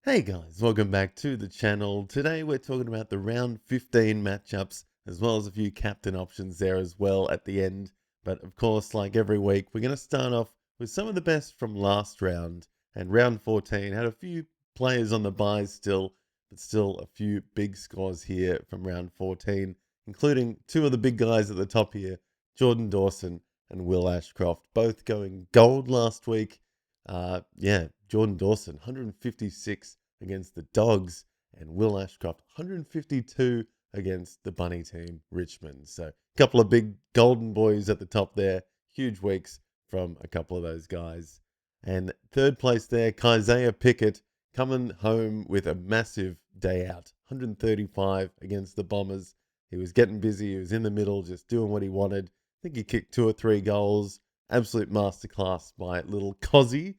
Hey guys, welcome back to the channel. Today we're talking about the round 15 matchups, as well as a few captain options there as well at the end. But of course, like every week, we're going to start off with some of the best from last round. And round 14 had a few players on the buys still, but still a few big scores here from round 14, including two of the big guys at the top here, Jordan Dawson and Will Ashcroft, both going gold last week. Jordan Dawson, 156 against the Dogs, and Will Ashcroft, 152 against the Bunny team, Richmond. So a couple of big golden boys at the top there. Huge weeks from a couple of those guys. And third place there, Kysaiah Pickett, coming home with a massive day out, 135 against the Bombers. He was getting busy. He was in the middle, just doing what he wanted. I think he kicked 2 or 3 goals. Absolute masterclass by little Cozzy.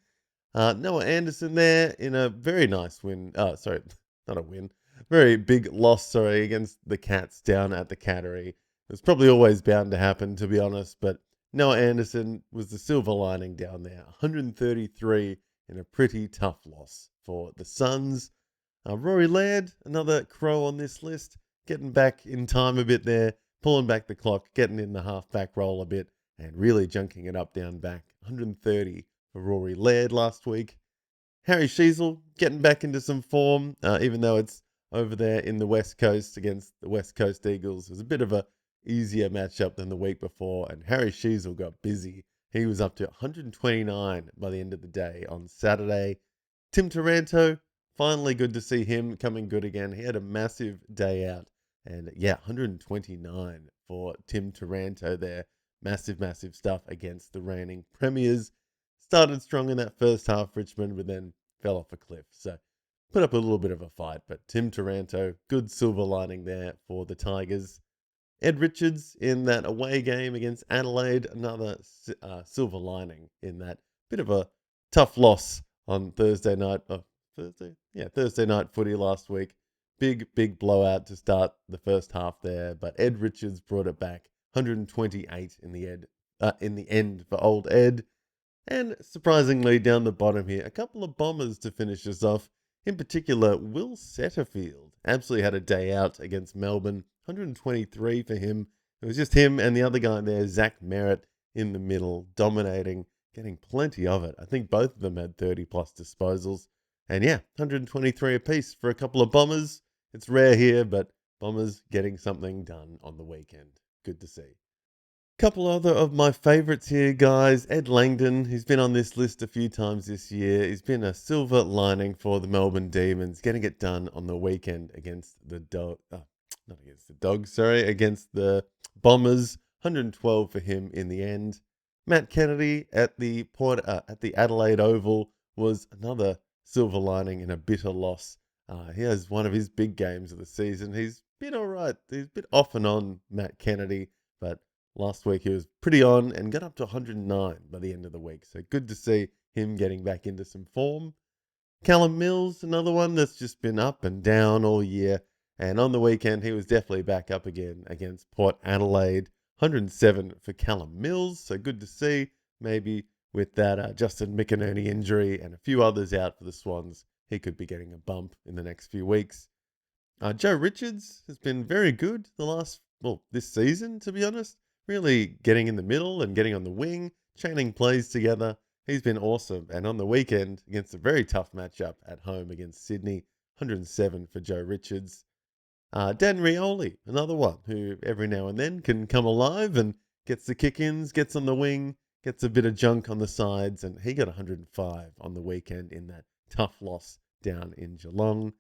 Noah Anderson there in a very nice win. Sorry, not a win. Very big loss, sorry, against the Cats down at the Cattery. It was probably always bound to happen, to be honest, but Noah Anderson was the silver lining down there. 133 in a pretty tough loss for the Suns. Rory Laird, another crow on this list, getting back in time a bit there, pulling back the clock, getting in the half-back role a bit, and really junking it up down back. 130 for Rory Laird last week. Harry Sheasel getting back into some form, even though it's over there in the West Coast against the West Coast Eagles. It was a bit of a easier matchup than the week before, and Harry Sheasel got busy. He was up to 129 by the end of the day on Saturday. Tim Taranto, finally good to see him coming good again. He had a massive day out, and 129 for Tim Taranto there. Massive, massive stuff against the reigning premiers. Started strong in that first half, Richmond, but then fell off a cliff. So put up a little bit of a fight, but Tim Taranto, good silver lining there for the Tigers. Ed Richards in that away game against Adelaide, another silver lining in that bit of a tough loss on Thursday night. Thursday night footy last week. Big blowout to start the first half there, but Ed Richards brought it back. 128 in the end for old Ed. And surprisingly, down the bottom here, a couple of bombers to finish us off. In particular, Will Setterfield absolutely had a day out against Melbourne. 123 for him. It was just him and the other guy there, Zach Merritt, in the middle, dominating, getting plenty of it. I think both of them had 30 plus disposals. And 123 apiece for a couple of bombers. It's rare here, but bombers getting something done on the weekend. Good to see. Couple other of my favorites here, guys. Ed Langdon, he's been on this list a few times this year. He's been a silver lining for the Melbourne Demons, getting it done on the weekend against the against the Bombers. 112 for him in the end. Matt Kennedy at the Adelaide Oval was another silver lining in a bitter loss. He has one of his big games of the season. He's been all right. He's a bit off and on, Matt Kennedy, but last week he was pretty on and got up to 109 by the end of the week. So good to see him getting back into some form. Callum Mills, another one that's just been up and down all year. And on the weekend, he was definitely back up again against Port Adelaide. 107 for Callum Mills. So good to see. Maybe with that Justin McInerney injury and a few others out for the Swans, he could be getting a bump in the next few weeks. Joe Richards has been very good this season, to be honest. Really getting in the middle and getting on the wing, chaining plays together. He's been awesome. And on the weekend, against a very tough matchup at home against Sydney, 107 for Joe Richards. Dan Rioli, another one who every now and then can come alive and gets the kick-ins, gets on the wing, gets a bit of junk on the sides, and he got 105 on the weekend in that tough loss down in Geelong.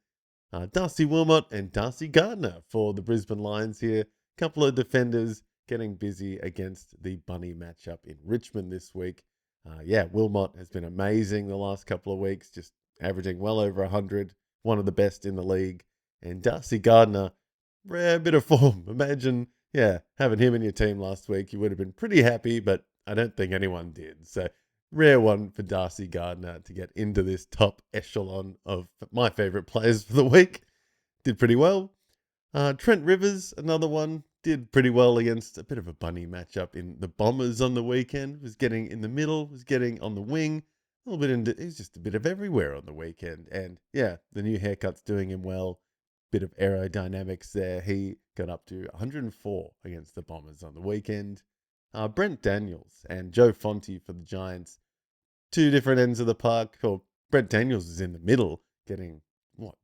Darcy Wilmot and Darcy Gardner for the Brisbane Lions here. Couple of defenders getting busy against the Bunny matchup in Richmond this week. Wilmot has been amazing the last couple of weeks, just averaging well over 100, one of the best in the league. And Darcy Gardner, rare bit of form. Imagine, having him in your team last week. You would have been pretty happy, but I don't think anyone did. So rare one for Darcy Gardner to get into this top echelon of my favourite players for the week. Did pretty well. Trent Rivers, another one, did pretty well against a bit of a bunny matchup in the Bombers on the weekend. Was getting in the middle, was getting on the wing. a little bit into, he's just a bit of everywhere on the weekend. And yeah, the new haircut's doing him well. Bit of aerodynamics there. He got up to 104 against the Bombers on the weekend. Brent Daniels and Joe Fonte for the Giants, two different ends of the park. Well, Brent Daniels is in the middle, getting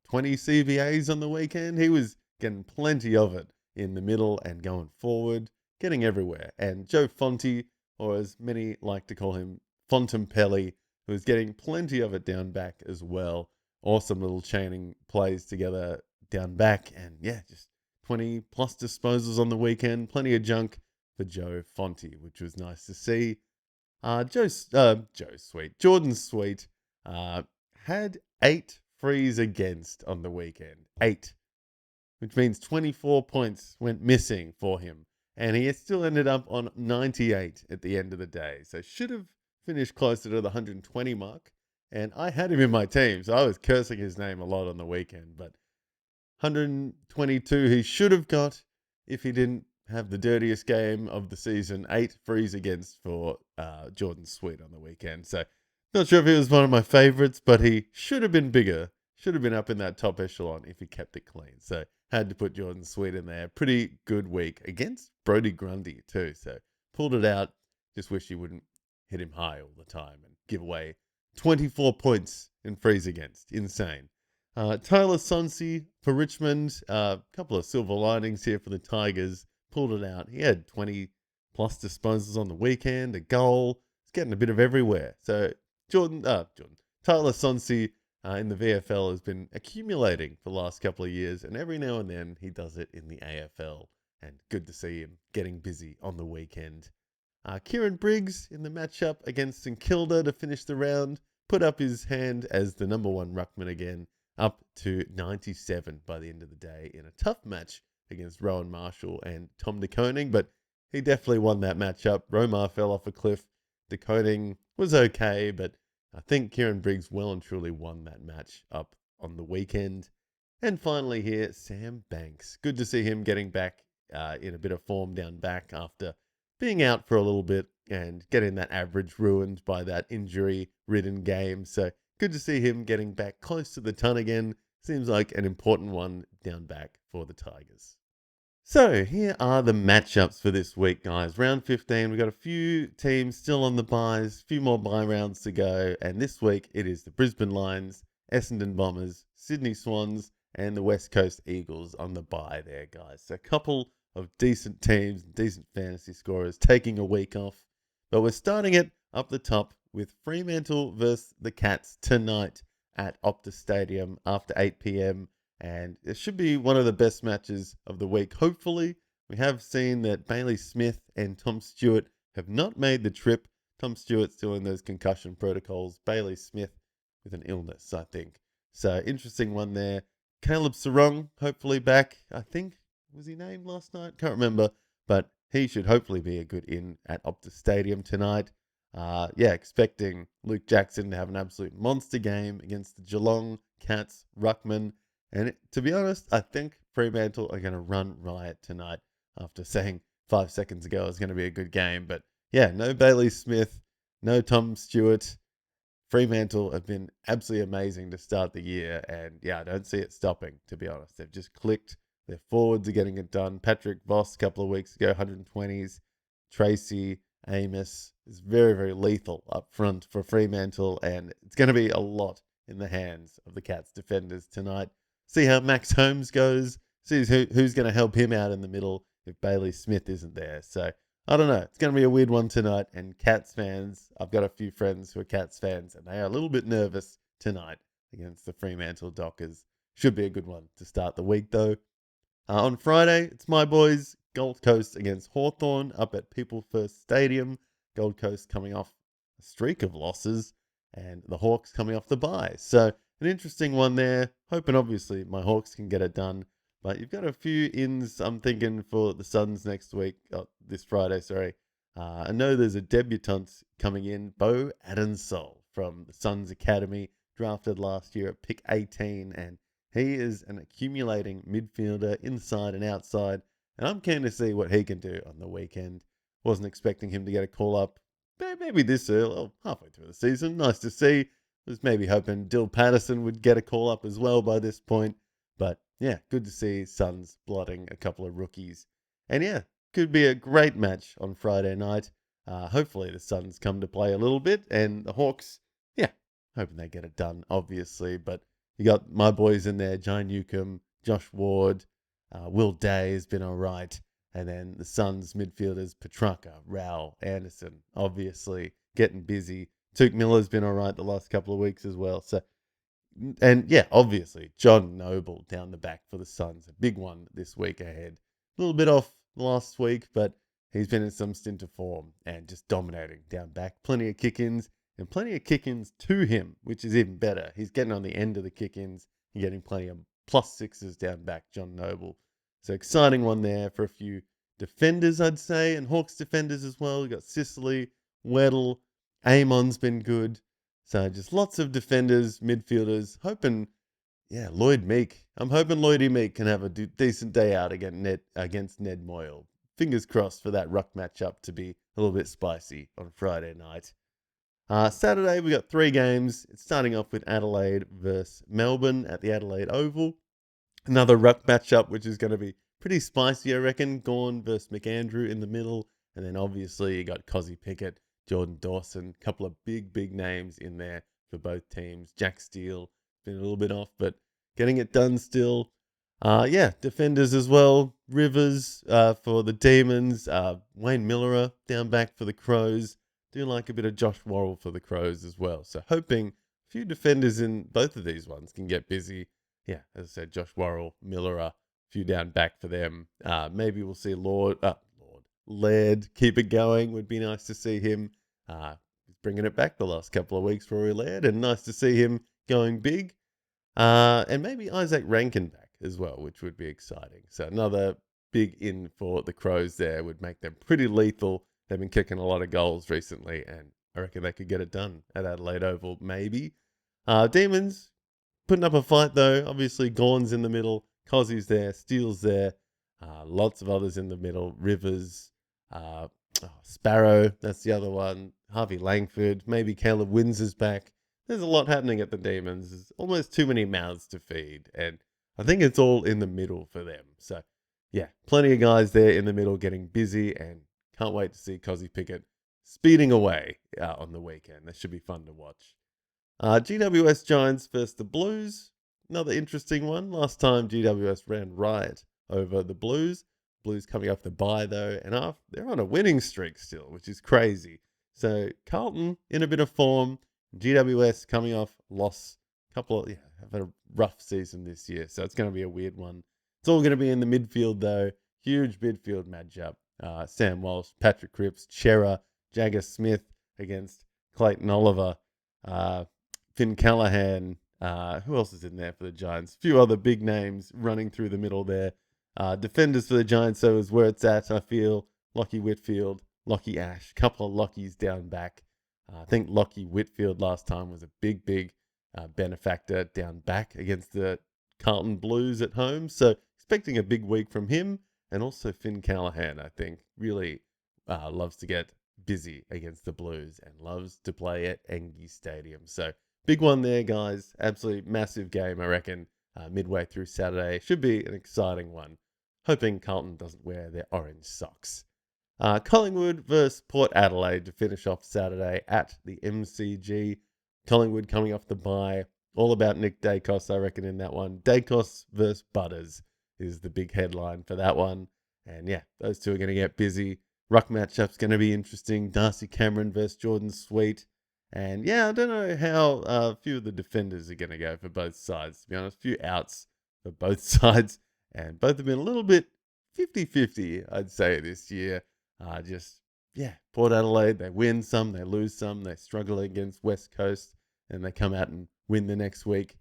20 CBAs on the weekend. He was getting plenty of it in the middle and going forward, getting everywhere. And Joe Fonte, or as many like to call him, Fontempelli, who was getting plenty of it down back as well. Awesome little chaining plays together down back. And yeah, just 20 plus disposals on the weekend. Plenty of junk for Joe Fonte, which was nice to see. Jordan Sweet, had 8 frees against on the weekend. 8, which means 24 points went missing for him. And he still ended up on 98 at the end of the day. So should have finished closer to the 120 mark. And I had him in my team, so I was cursing his name a lot on the weekend. But 122 he should have got if he didn't have the dirtiest game of the season, 8 frees against for Jordan Sweet on the weekend. So not sure if he was one of my favorites, but he should have been bigger, should have been up in that top echelon if he kept it clean. So had to put Jordan Sweet in there. Pretty good week against Brody Grundy too. So pulled it out. Just wish he wouldn't hit him high all the time and give away 24 points in frees against. Insane. Tyler Sonsi for Richmond. A couple of silver linings here for the Tigers. Pulled it out. He had 20 plus disposals on the weekend, a goal. He's getting a bit of everywhere. So Tyler Sonsi in the VFL has been accumulating for the last couple of years, and every now and then he does it in the AFL. And good to see him getting busy on the weekend. Kieran Briggs in the matchup against St Kilda to finish the round, put up his hand as the number one ruckman again, up to 97 by the end of the day in a tough match against Rowan Marshall and Tom De Koning, but he definitely won that matchup. Romar fell off a cliff. De Koning was okay, but I think Kieran Briggs well and truly won that match up on the weekend. And finally here, Sam Banks. Good to see him getting back in a bit of form down back after being out for a little bit and getting that average ruined by that injury-ridden game. So good to see him getting back close to the ton again. Seems like an important one down back for the Tigers. So here are the matchups for this week, guys. Round 15, we've got a few teams still on the byes, a few more bye rounds to go. And this week it is the Brisbane Lions, Essendon Bombers, Sydney Swans, and the West Coast Eagles on the bye there, guys. So a couple of decent teams, decent fantasy scorers taking a week off. But we're starting it up the top with Fremantle versus the Cats tonight at Optus Stadium after 8 p.m. And it should be one of the best matches of the week. Hopefully, we have seen that Bailey Smith and Tom Stewart have not made the trip. Tom Stewart still in those concussion protocols. Bailey Smith with an illness, I think. So interesting one there. Caleb Sarong, hopefully back. I think, was he named last night? Can't remember. But he should hopefully be a good in at Optus Stadium tonight. Expecting Luke Jackson to have an absolute monster game against the Geelong Cats ruckman. And to be honest, I think Fremantle are going to run riot tonight after saying 5 seconds ago it was going to be a good game. But yeah, no Bailey Smith, no Tom Stewart. Fremantle have been absolutely amazing to start the year. And yeah, I don't see it stopping, to be honest. They've just clicked. Their forwards are getting it done. Patrick Voss a couple of weeks ago, 120s. Tracy Amos is very, very lethal up front for Fremantle. And it's going to be a lot in the hands of the Cats defenders tonight. See how Max Holmes goes. See who's going to help him out in the middle if Bailey Smith isn't there. So I don't know. It's going to be a weird one tonight. And Cats fans, I've got a few friends who are Cats fans, and they are a little bit nervous tonight against the Fremantle Dockers. Should be a good one to start the week, though. On Friday, it's my boys, Gold Coast against Hawthorn up at People First Stadium. Gold Coast coming off a streak of losses, and the Hawks coming off the bye. So an interesting one there. Hoping, obviously, my Hawks can get it done. But you've got a few ins, I'm thinking, for the Suns next week. This Friday, sorry. I know there's a debutant coming in, Bo Adensol from the Suns Academy, drafted last year at pick 18. And he is an accumulating midfielder inside and outside. And I'm keen to see what he can do on the weekend. Wasn't expecting him to get a call up maybe this early, well, halfway through the season. Nice to see. Was maybe hoping Dill Patterson would get a call up as well by this point. But yeah, good to see Suns blotting a couple of rookies. And yeah, could be a great match on Friday night. Hopefully the Suns come to play a little bit, and the Hawks, yeah, hoping they get it done, obviously. But you got my boys in there, Jai Newcomb, Josh Ward, Will Day has been all right. And then the Suns midfielders, Petrarca, Rao, Anderson, obviously getting busy. Tuke Miller's been all right the last couple of weeks as well. So, and yeah, obviously John Noble down the back for the Suns, a big one this week ahead. A little bit off last week, but he's been in some stint of form and just dominating down back. Plenty of kick-ins and plenty of kick-ins to him, which is even better. He's getting on the end of the kick-ins and getting plenty of +6s down back, John Noble. So exciting one there for a few defenders, I'd say, and Hawks defenders as well. We've got Sicily, Weddle, Amon's been good. So just lots of defenders, midfielders. Hoping, yeah, Lloyd Meek. I'm hoping Lloydie Meek can have a decent day out against Ned Moyle. Fingers crossed for that ruck matchup to be a little bit spicy on Friday night. Saturday, we got 3 games. It's starting off with Adelaide versus Melbourne at the Adelaide Oval. Another ruck matchup, which is going to be pretty spicy, I reckon. Gawn versus McAndrew in the middle. And then obviously you got Cozzy Pickett, Jordan Dawson. A couple of big names in there for both teams. Jack Steele, been a little bit off, but getting it done still. Yeah, defenders as well. Rivers for the Demons. Wayne Miller down back for the Crows. Do like a bit of Josh Worrell for the Crows as well. So hoping a few defenders in both of these ones can get busy. Yeah, as I said, Josh Worrell, Miller, a few down back for them. Maybe we'll see Laird keep it going. Would be nice to see him. He's bringing it back the last couple of weeks for Rory Laird, and nice to see him going big. And maybe Isaac Rankin back as well, which would be exciting. So another big in for the Crows there would make them pretty lethal. They've been kicking a lot of goals recently, and I reckon they could get it done at Adelaide Oval, maybe. Demons putting up a fight though. Obviously, Gawn's in the middle, Cozzy's there, Steele's there, lots of others in the middle. Rivers, Sparrow, that's the other one. Harvey Langford, maybe Caleb Windsor's back. There's a lot happening at the Demons. There's almost too many mouths to feed, and I think it's all in the middle for them. So, yeah, plenty of guys there in the middle getting busy, and can't wait to see Cozzy Pickett speeding away on the weekend. That should be fun to watch. GWS Giants versus the Blues. Another interesting one. Last time GWS ran riot over the Blues. Blues coming off the bye though, and they're on a winning streak still, which is crazy. So Carlton in a bit of form. GWS coming off loss. Have had a rough season this year, so it's going to be a weird one. It's all going to be in the midfield though. Huge midfield matchup. Sam Walsh, Patrick Cripps, Chera, Jagger Smith against Clayton Oliver. Finn Callahan, who else is in there for the Giants? A few other big names running through the middle there. Defenders for the Giants, so is where it's at, I feel. Lockie Whitfield, Lockie Ash, couple of Lockies down back. I think Lockie Whitfield last time was a big benefactor down back against the Carlton Blues at home. So expecting a big week from him. And also Finn Callahan, I think, really loves to get busy against the Blues and loves to play at Engie Stadium. So big one there, guys. Absolutely massive game, I reckon, midway through Saturday. Should be an exciting one. Hoping Carlton doesn't wear their orange socks. Collingwood versus Port Adelaide to finish off Saturday at the MCG. Collingwood coming off the bye. All about Nick Dacos, I reckon, in that one. Dacos versus Butters is the big headline for that one. And yeah, those two are going to get busy. Ruck matchup's going to be interesting. Darcy Cameron versus Jordan Sweet. And yeah, I don't know how a few of the defenders are going to go for both sides, to be honest. A few outs for both sides. And both have been a little bit 50-50, I'd say, this year. Port Adelaide, they win some, they lose some. They struggle against West Coast, and they come out and win the next week.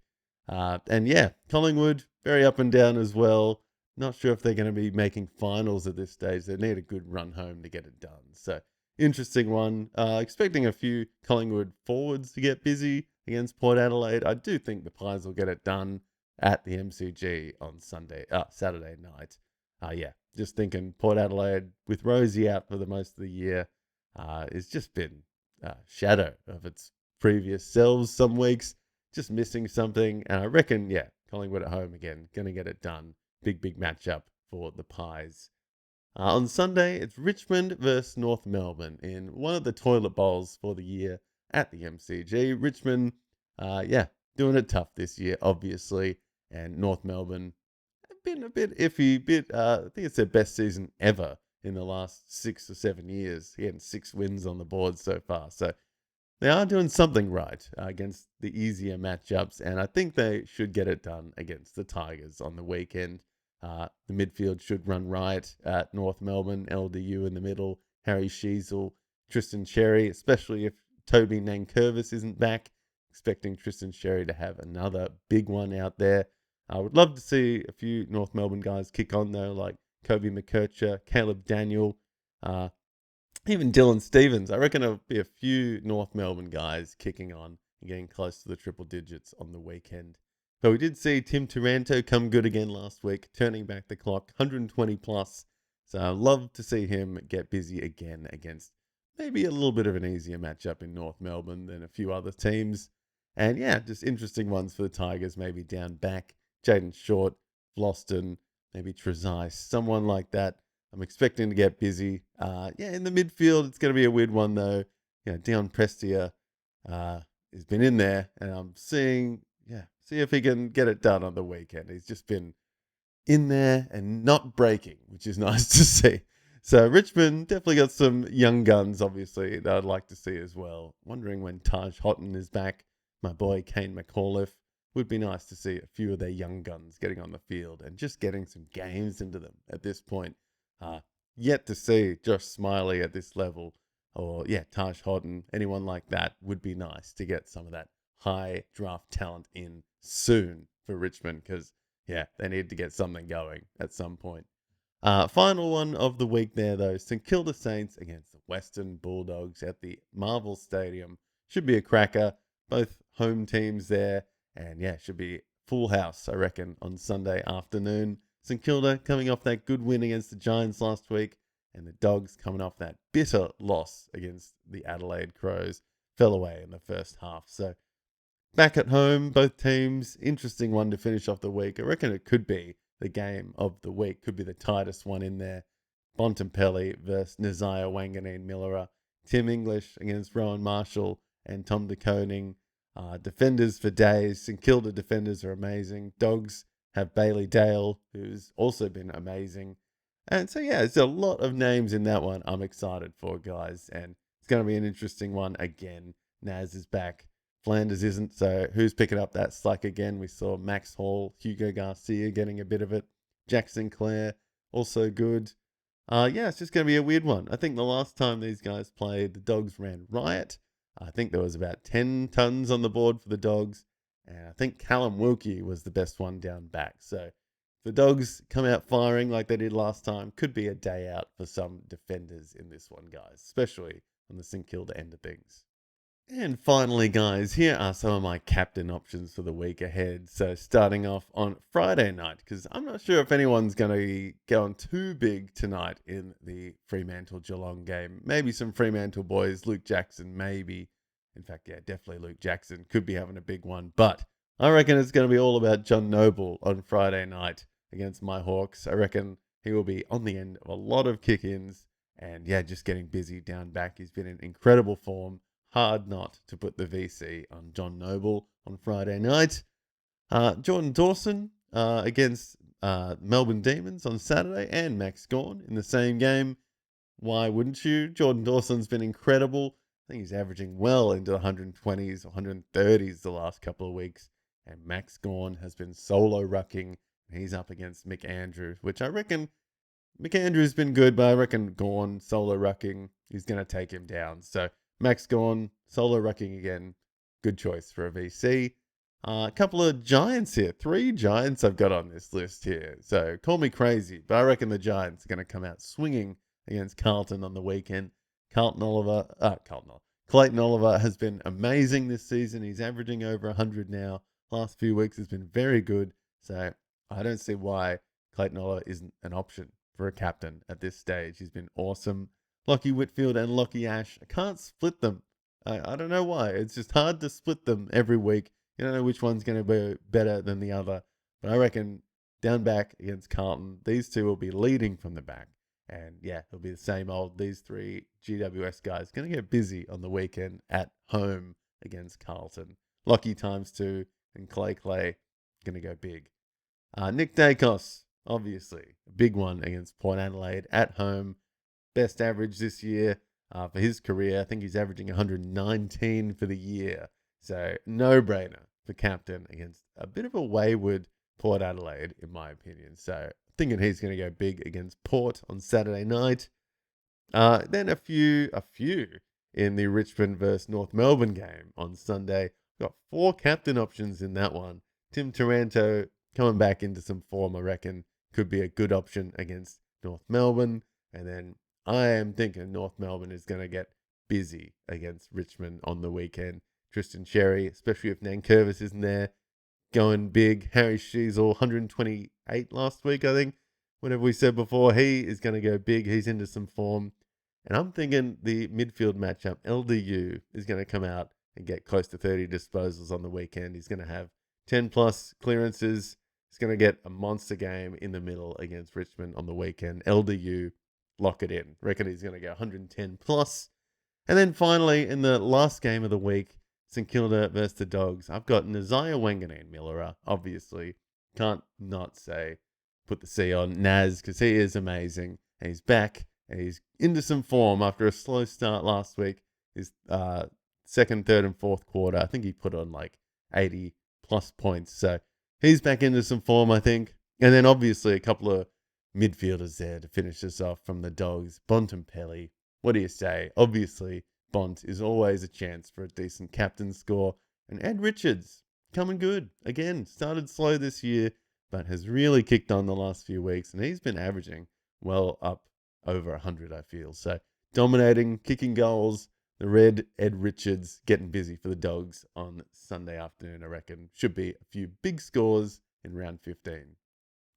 And yeah, Collingwood, very up and down as well. Not sure if they're going to be making finals at this stage. They need a good run home to get it done. So, interesting one. Expecting a few Collingwood forwards to get busy against Port Adelaide. I do think the Pies will get it done at the MCG on Saturday night. Just thinking Port Adelaide with Rosie out for the most of the year. it's just been a shadow of its previous selves some weeks, just missing something. And I reckon, yeah, Collingwood at home again, going to get it done. Big matchup for the Pies. On Sunday, it's Richmond versus North Melbourne in one of the toilet bowls for the year at the MCG. Richmond, yeah, doing it tough this year, obviously, and North Melbourne have been a bit iffy. I think it's their best season ever in the last 6 or 7 years. Getting 6 wins on the board so far, so they are doing something right against the easier matchups, and I think they should get it done against the Tigers on the weekend. The midfield should run riot at North Melbourne, LDU in the middle, Harry Sheasel, Tristan Cherry, especially if Toby Nankervis isn't back. Expecting Tristan Cherry to have another big one out there. I would love to see a few North Melbourne guys kick on, though, like Kobe McKercher, Caleb Daniel, uh, even Dylan Stevens. I reckon there'll be a few North Melbourne guys kicking on and getting close to the triple digits on the weekend. But we did see Tim Taranto come good again last week, turning back the clock, 120 plus. So I'd love to see him get busy again against maybe a little bit of an easier matchup in North Melbourne than a few other teams. And yeah, just interesting ones for the Tigers, maybe down back. Jaden Short, Floston, maybe Trezise, someone like that. I'm expecting to get busy. Yeah, in the midfield, it's going to be a weird one, though. Dion Prestia has been in there, and I'm see if he can get it done on the weekend. He's just been in there and not breaking, which is nice to see. So Richmond definitely got some young guns, obviously, that I'd like to see as well. Wondering when Taj Houghton is back. My boy Kane McAuliffe. Would be nice to see a few of their young guns getting on the field and just getting some games into them at this point. Uh, Yet to see Josh Smiley at this level, or yeah, Taj Houghton, anyone like that would be nice to get some of that high draft talent in soon for Richmond, because yeah, they need to get something going at some point. Final one of the week there, though. St Kilda Saints against the Western Bulldogs at the Marvel Stadium. Should be a cracker. Both home teams there. And yeah, should be full house, I reckon, on Sunday afternoon. St Kilda coming off that good win against the Giants last week. And the Dogs coming off that bitter loss against the Adelaide Crows. Fell away in the first half. So back at home, both teams. Interesting one to finish off the week. I reckon it could be the game of the week. Could be the tightest one in there. Bontempelli versus Nazaya Wanganeen Millera. Tim English against Rowan Marshall and Tom De Koning. Defenders for days. St Kilda defenders are amazing. Dogs have Bailey Dale, who's also been amazing. And so, yeah, there's a lot of names in that one I'm excited for, guys. And it's going to be an interesting one again. Naz is back. Flanders isn't, so who's picking up that slack again? We saw Max Hall, Hugo Garcia getting a bit of it. Jack Sinclair, also good. Yeah, it's just going to be a weird one. I think the last time these guys played, the Dogs ran riot. I think there was about 10 tons on the board for the Dogs. And I think Callum Wilkie was the best one down back. So if the Dogs come out firing like they did last time, could be a day out for some defenders in this one, guys, especially on the St Kilda end of things. And finally, guys, here are some of my captain options for the week ahead. So starting off on Friday night, because I'm not sure if anyone's going to go on too big tonight in the Fremantle Geelong game. Maybe some Fremantle boys, Luke Jackson, maybe. In fact, yeah, definitely Luke Jackson could be having a big one. But I reckon it's going to be all about John Noble on Friday night against my Hawks. I reckon he will be on the end of a lot of kick-ins. And yeah, just getting busy down back. He's been in incredible form. Hard not to put the VC on John Noble on Friday night. Jordan Dawson against Melbourne Demons on Saturday, and Max Gawn in the same game. Why wouldn't you? Jordan Dawson's been incredible. I think he's averaging well into the 120s or 130s the last couple of weeks. And Max Gawn has been solo rucking. He's up against Mick Andrews, which I reckon McAndrew's been good, but I reckon Gawn solo rucking, he's going to take him down. So Max Gawn, solo rucking again. Good choice for a VC. A couple of Giants here. 3 Giants I've got on this list here. So call me crazy, but I reckon the Giants are going to come out swinging against Carlton on the weekend. Clayton Oliver has been amazing this season. He's averaging over 100 now. Last few weeks has been very good. So I don't see why Clayton Oliver isn't an option for a captain at this stage. He's been awesome. Lockie Whitfield and Lockie Ash. I can't split them. I don't know why. It's just hard to split them every week. You don't know which one's going to be better than the other. But I reckon down back against Carlton, these two will be leading from the back. And yeah, it'll be the same old. These three GWS guys going to get busy on the weekend at home against Carlton. Lockie ×2 and Clay going to go big. Nick Dacos, obviously, a big one against Port Adelaide at home. Best average this year for his career. I think he's averaging 119 for the year. So no-brainer for captain against a bit of a wayward Port Adelaide, in my opinion. So thinking he's going to go big against Port on Saturday night. Then a few in the Richmond versus North Melbourne game on Sunday. Got 4 captain options in that one. Tim Taranto coming back into some form, I reckon, could be a good option against North Melbourne. And then I am thinking North Melbourne is going to get busy against Richmond on the weekend. Tristan Cherry, especially if Nankervis isn't there, going big. Harry Sheasel, 128 last week, I think. Whatever we said before, he is going to go big. He's into some form. And I'm thinking the midfield matchup, LDU, is going to come out and get close to 30 disposals on the weekend. He's going to have 10 plus clearances. He's going to get a monster game in the middle against Richmond on the weekend. LDU, lock it in. Reckon he's going to go 110 plus. And then finally, in the last game of the week, St Kilda versus the Dogs, I've got Naziah Wanganeen Millera, obviously. Can't not say, put the C on Naz, because he is amazing. And he's back, and he's into some form after a slow start last week. His second, third, and fourth quarter, I think he put on like 80 plus points. So he's back into some form, I think. And then obviously a couple of midfielders there to finish us off from the Dogs. Bontempelli. What do you say? Obviously, Bont is always a chance for a decent captain score. And Ed Richards, coming good. Again, started slow this year, but has really kicked on the last few weeks. And he's been averaging well up over 100, I feel. So dominating, kicking goals. The red Ed Richards getting busy for the Dogs on Sunday afternoon, I reckon. Should be a few big scores in round 15.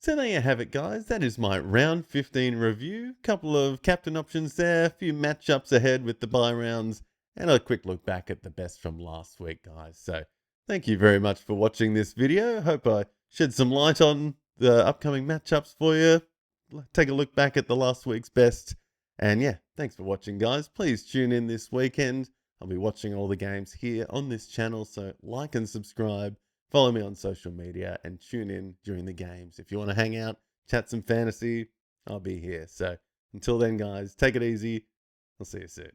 So there you have it, guys. That is my round 15 review. Couple of captain options there, a few matchups ahead with the bye rounds, and a quick look back at the best from last week, guys. So thank you very much for watching this video. Hope I shed some light on the upcoming matchups for you. Take a look back at the last week's best. And yeah, thanks for watching, guys. Please tune in this weekend. I'll be watching all the games here on this channel, so like and subscribe. Follow me on social media and tune in during the games. If you want to hang out, chat some fantasy, I'll be here. So until then, guys, take it easy. I'll see you soon.